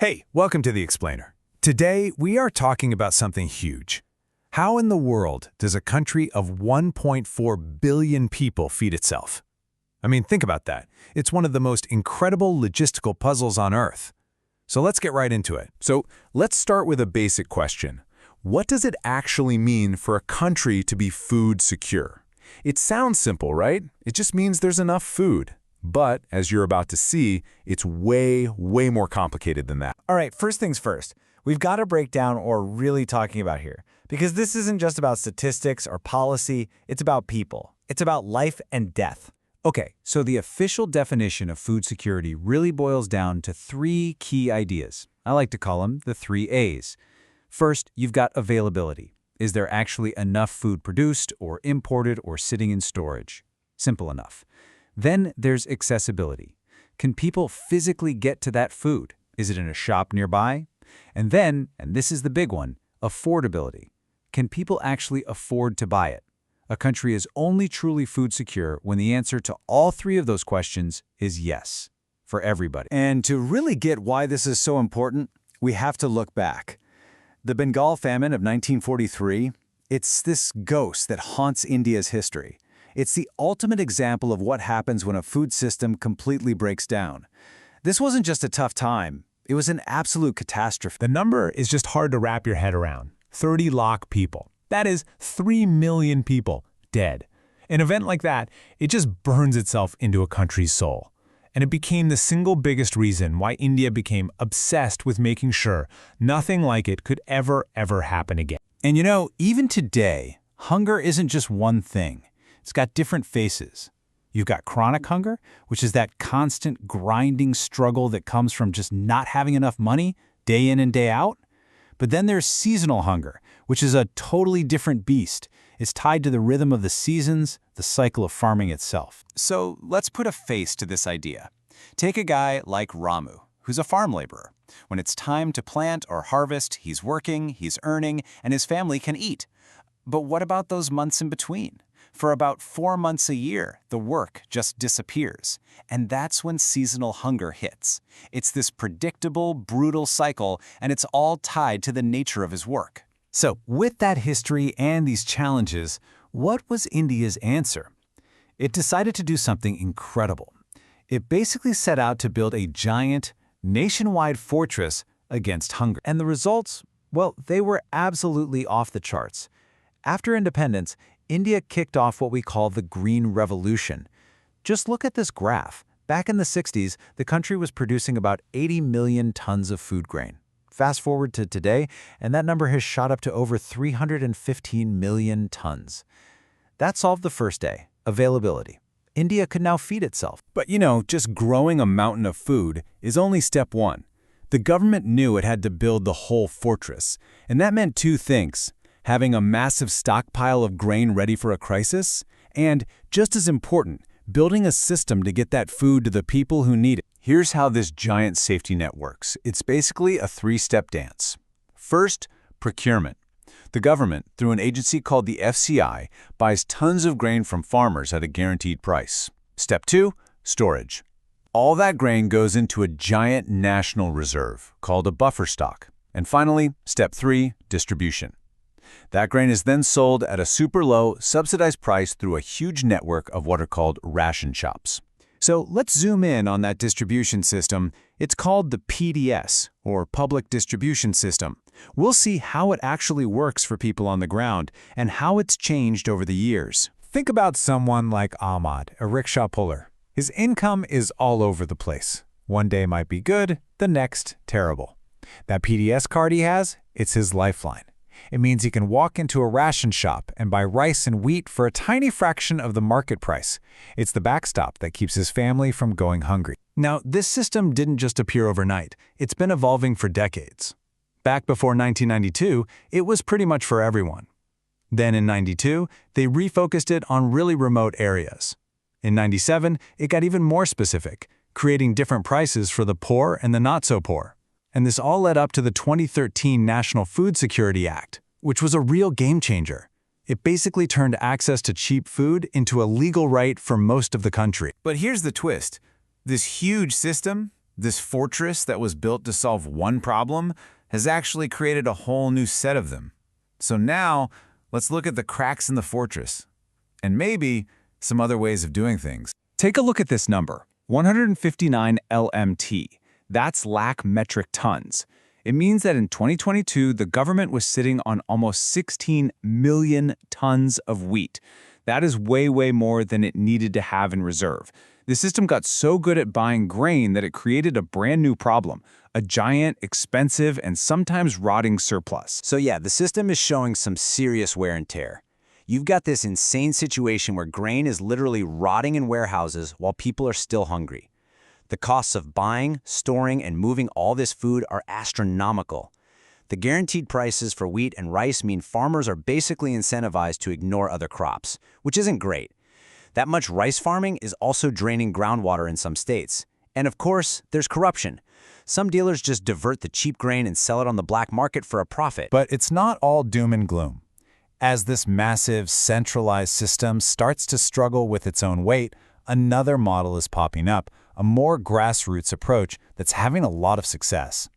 Hey, welcome to The Explainer. Today, we are talking about something huge. How in the world does a country of 1.4 billion people feed itself? I mean, think about that. It's one of the most incredible logistical puzzles on Earth. So let's get right into it. So let's start with a basic question. What does it actually mean for a country to be food secure? It sounds simple, right? It just means there's enough food. But, as you're about to see, it's way more complicated than that. All right, first things first. We've got to break down what we're really talking about here. Because this isn't just about statistics or policy, it's about people. It's about life and death. Okay, so the official definition of food security really boils down to three key ideas. I like to call them the 3 A's. First, you've got availability. Is there actually enough food produced or imported or sitting in storage? Simple enough. Then there's accessibility. Can people physically get to that food? Is it in a shop nearby? And then, and this is the big one, affordability. Can people actually afford to buy it? A country is only truly food secure when the answer to all three of those questions is yes, for everybody. And to really get why this is so important, we have to look back. The Bengal famine of 1943, it's this ghost that haunts India's history. It's the ultimate example of what happens when a food system completely breaks down. This wasn't just a tough time. It was an absolute catastrophe. The number is just hard to wrap your head around. 30 lakh people. That is 3 million people dead. An event like that, it just burns itself into a country's soul. And it became the single biggest reason why India became obsessed with making sure nothing like it could ever happen again. And you know, even today, hunger isn't just one thing. It's got different faces. You've got chronic hunger, which is that constant grinding struggle that comes from just not having enough money day in and day out. But then there's seasonal hunger, which is a totally different beast. It's tied to the rhythm of the seasons, the cycle of farming itself. So let's put a face to this idea. Take a guy like Ramu, who's a farm laborer. When it's time to plant or harvest, he's working, he's earning, and his family can eat. But what about those months in between? For about 4 months a year, the work just disappears. And that's when seasonal hunger hits. It's this predictable, brutal cycle, and it's all tied to the nature of his work. So, with that history and these challenges, what was India's answer? It decided to do something incredible. It basically set out to build a giant, nationwide fortress against hunger. And the results, well, they were absolutely off the charts. After independence, India kicked off what we call the Green Revolution. Just look at this graph. Back in the 60s, the country was producing about 80 million tons of food grain. Fast forward to today, and that number has shot up to over 315 million tons. That solved the first A, availability. India could now feed itself. But you know, just growing a mountain of food is only step one. The government knew it had to build the whole fortress, and that meant two things. Having a massive stockpile of grain ready for a crisis, and, just as important, building a system to get that food to the people who need it. Here's how this giant safety net works. It's basically a 3-step dance. First, procurement. The government, through an agency called the FCI, buys tons of grain from farmers at a guaranteed price. Step 2, storage. All that grain goes into a giant national reserve, called a buffer stock. And finally, step 3, distribution. That grain is then sold at a super low, subsidized price through a huge network of what are called ration shops. So let's zoom in on that distribution system. It's called the PDS, or Public Distribution System. We'll see how it actually works for people on the ground and how it's changed over the years. Think about someone like Ahmad, a rickshaw puller. His income is all over the place. One day might be good, the next terrible. That PDS card he has, it's his lifeline. It means he can walk into a ration shop and buy rice and wheat for a tiny fraction of the market price. It's the backstop that keeps his family from going hungry. Now, this system didn't just appear overnight. It's been evolving for decades. Back before 1992, it was pretty much for everyone. Then in 92, they refocused it on really remote areas. In 97, it got even more specific, creating different prices for the poor and the not-so-poor. And this all led up to the 2013 National Food Security Act, which was a real game-changer. It basically turned access to cheap food into a legal right for most of the country. But here's the twist. This huge system, This fortress that was built to solve one problem has actually created a whole new set of them. So now, let's look at the cracks in the fortress, and maybe some other ways of doing things. Take a look at this number, 159 LMT. That's lakh metric tons. It means that in 2022, the government was sitting on almost 16 million tons of wheat. That is way, way more than it needed to have in reserve. The system got so good at buying grain that it created a brand new problem, a giant, expensive, and sometimes rotting surplus. So yeah, the system is showing some serious wear and tear. You've got this insane situation where grain is literally rotting in warehouses while people are still hungry. The costs of buying, storing, and moving all this food are astronomical. The guaranteed prices for wheat and rice mean farmers are basically incentivized to ignore other crops, which isn't great. That much rice farming is also draining groundwater in some states. And of course, there's corruption. Some dealers just divert the cheap grain and sell it on the black market for a profit. But it's not all doom and gloom. As this massive, centralized system starts to struggle with its own weight, another model is popping up, a more grassroots approach that's having a lot of success.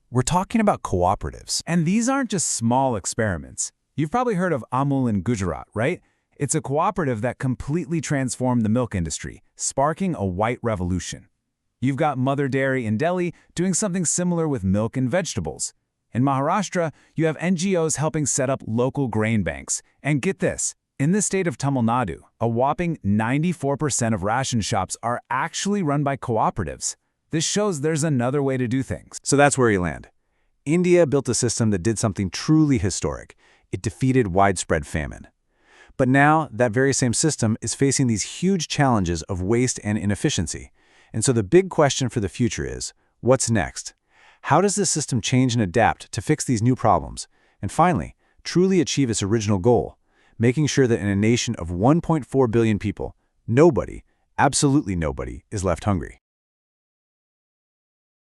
We're talking about cooperatives. And these aren't just small experiments. You've probably heard of Amul in Gujarat, right? It's a cooperative that completely transformed the milk industry, sparking a white revolution. You've got Mother Dairy in Delhi doing something similar with milk and vegetables. In Maharashtra, you have NGOs helping set up local grain banks. And get this, in the state of Tamil Nadu, a whopping 94% of ration shops are actually run by cooperatives. This shows there's another way to do things. So that's where you land. India built a system that did something truly historic. It defeated widespread famine. But now, that very same system is facing these huge challenges of waste and inefficiency. And so the big question for the future is, what's next? How does this system change and adapt to fix these new problems? And finally, truly achieve its original goal, making sure that in a nation of 1.4 billion people, nobody, absolutely nobody, is left hungry.